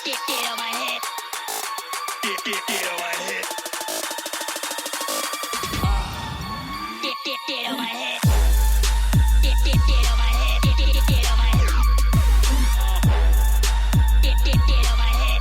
Get on my head. Get on my head. Get on my head. Get on my head. Get on my head. Get on my head.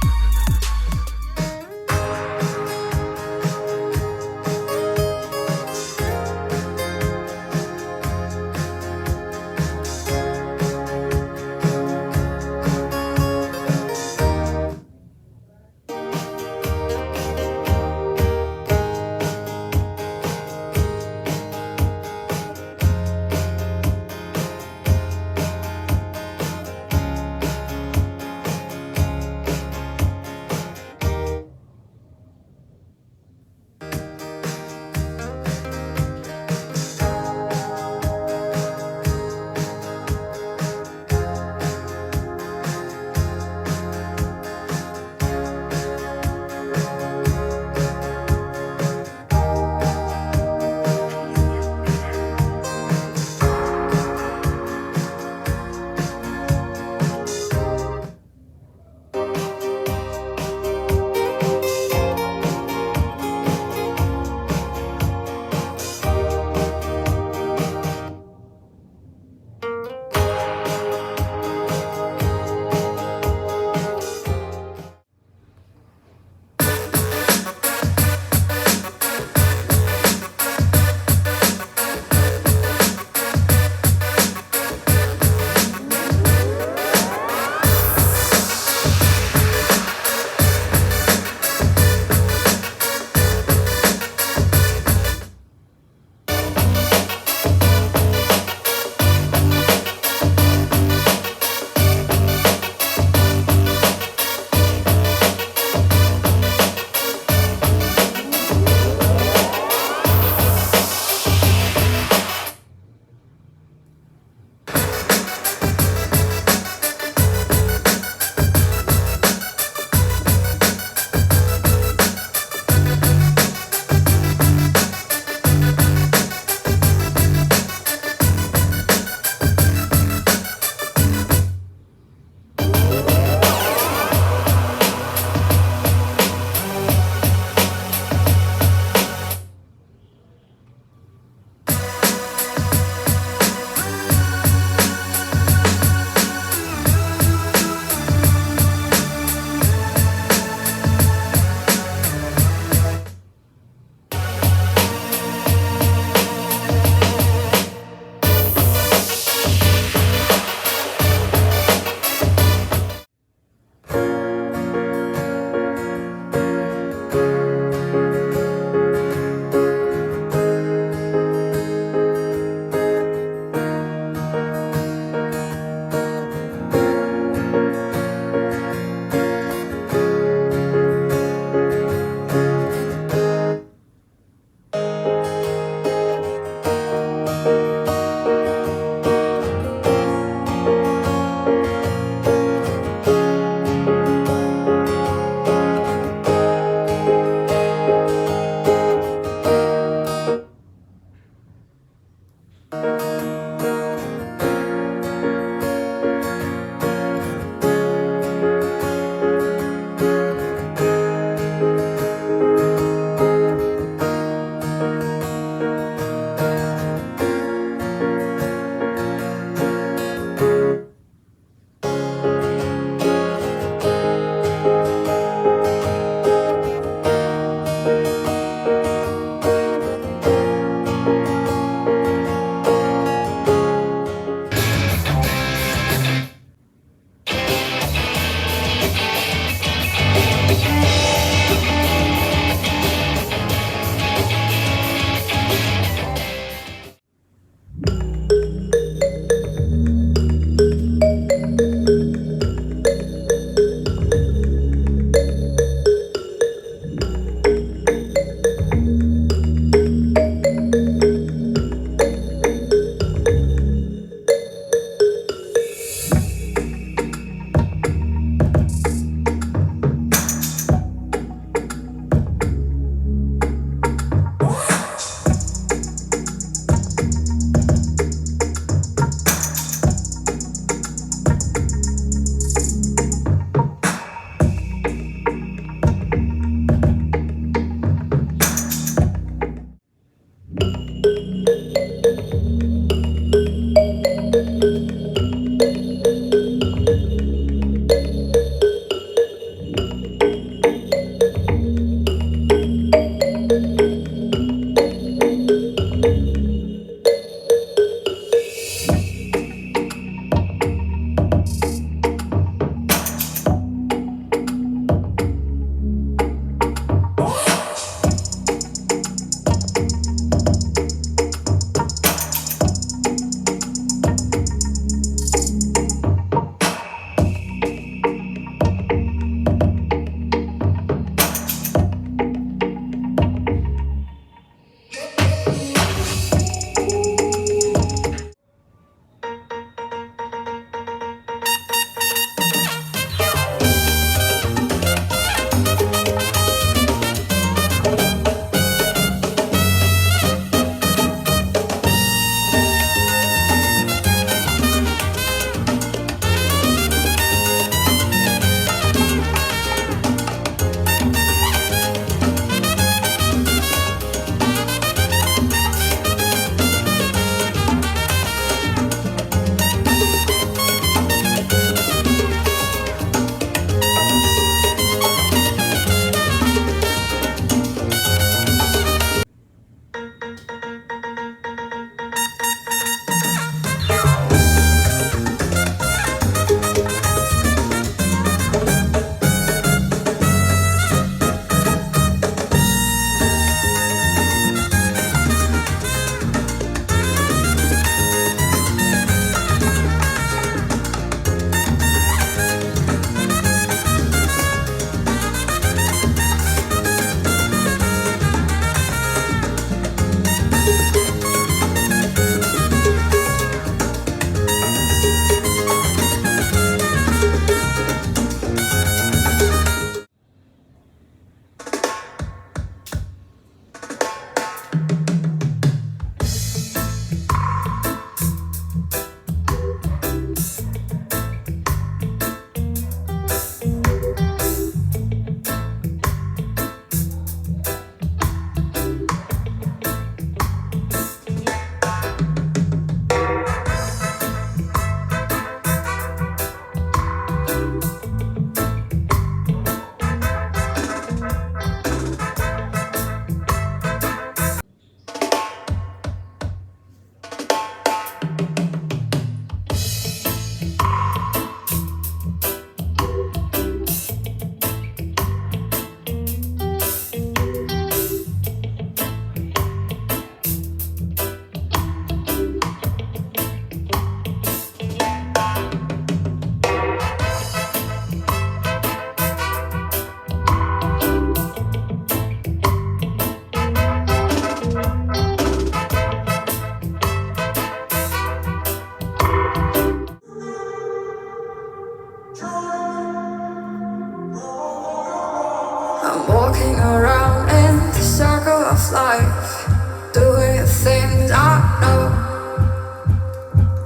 walking around in the circle of life, doing the things I know,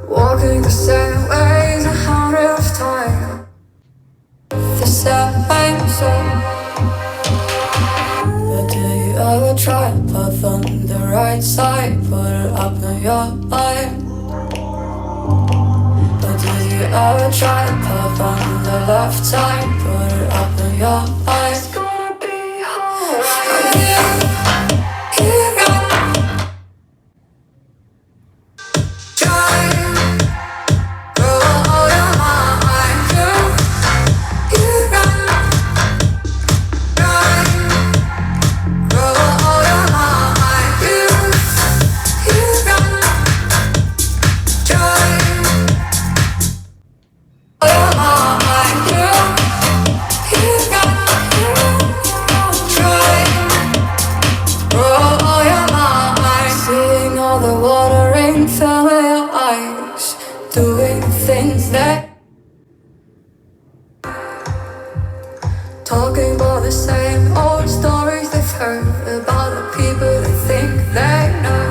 walking the same ways 100 times, the same song. But do you ever try to path on the right side, put it up in your life? But do you ever try to path on the left side, put it up in your life? It's gonna be hard. You got try, grow all your mind. You got try, grow all your mind. You got try, all your mind. You got try, grow all your mind. Seeing all the watering, filling your eyes, doing things that talking about the same old stories they've heard about the people they think they know.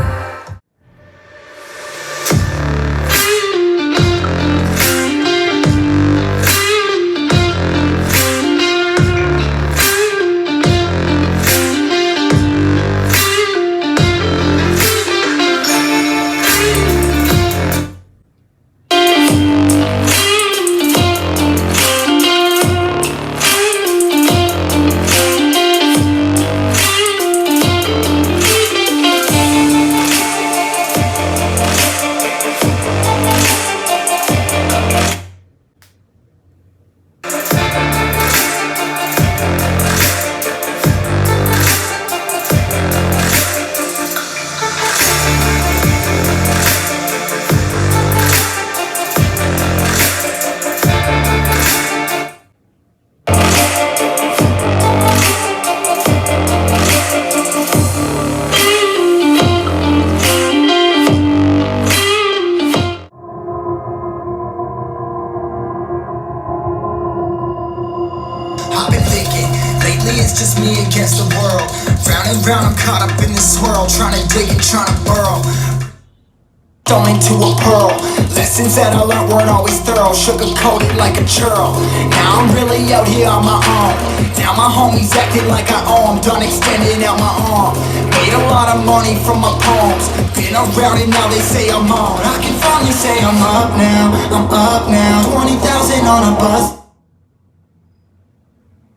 I've been thinking, lately it's just me against the world. Round and round I'm caught up in this swirl, trying to dig and trying to burrow. Thrown into a pearl. Lessons that I learned weren't always thorough, sugar-coated like a churl. Now I'm really out here on my own. Now my homies acting like I owe 'em, done extending out my arm. Made a lot of money from my poems, been around and now they say I'm on. I can finally say I'm up now, I'm up now. 20,000 on a bus.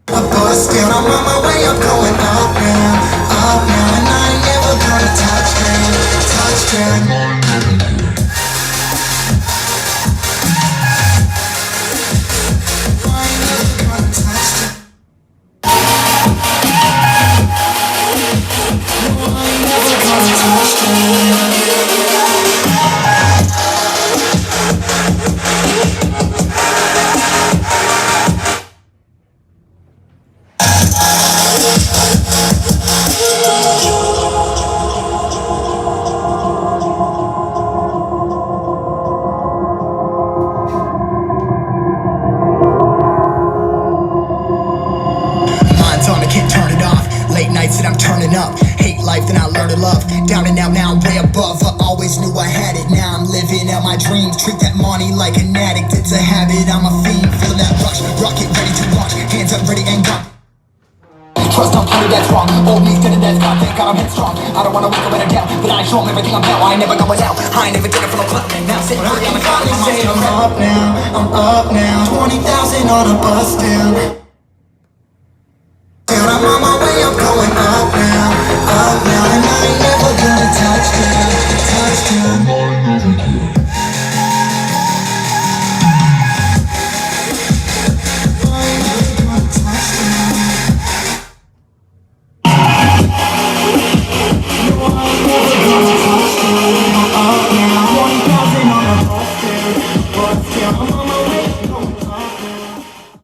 A bus down, I'm on my way, I'm going up now, and I ain't never gonna touch down, touch down. That I'm turning up, hate life then I learn to love. Down and out now I'm way above. I always knew I had it, now I'm living out my dreams. Treat that money like an addict, it's a habit, I'm a fiend. Feel that rush, rocket ready to launch. Hands up ready and gone. Trust on money that's wrong, old me's dead and that's gone. Thank God I'm headstrong, I don't wanna wake up when I'm down. But I show 'em everything I'm about, I ain't never going out. I ain't never did it for no clout. Now I'm sitting pretty, I'm finally say I'm up now, 20,000 on a bus down. I'm on my way, I'm going up now, and I ain't never gonna touch down, touch down.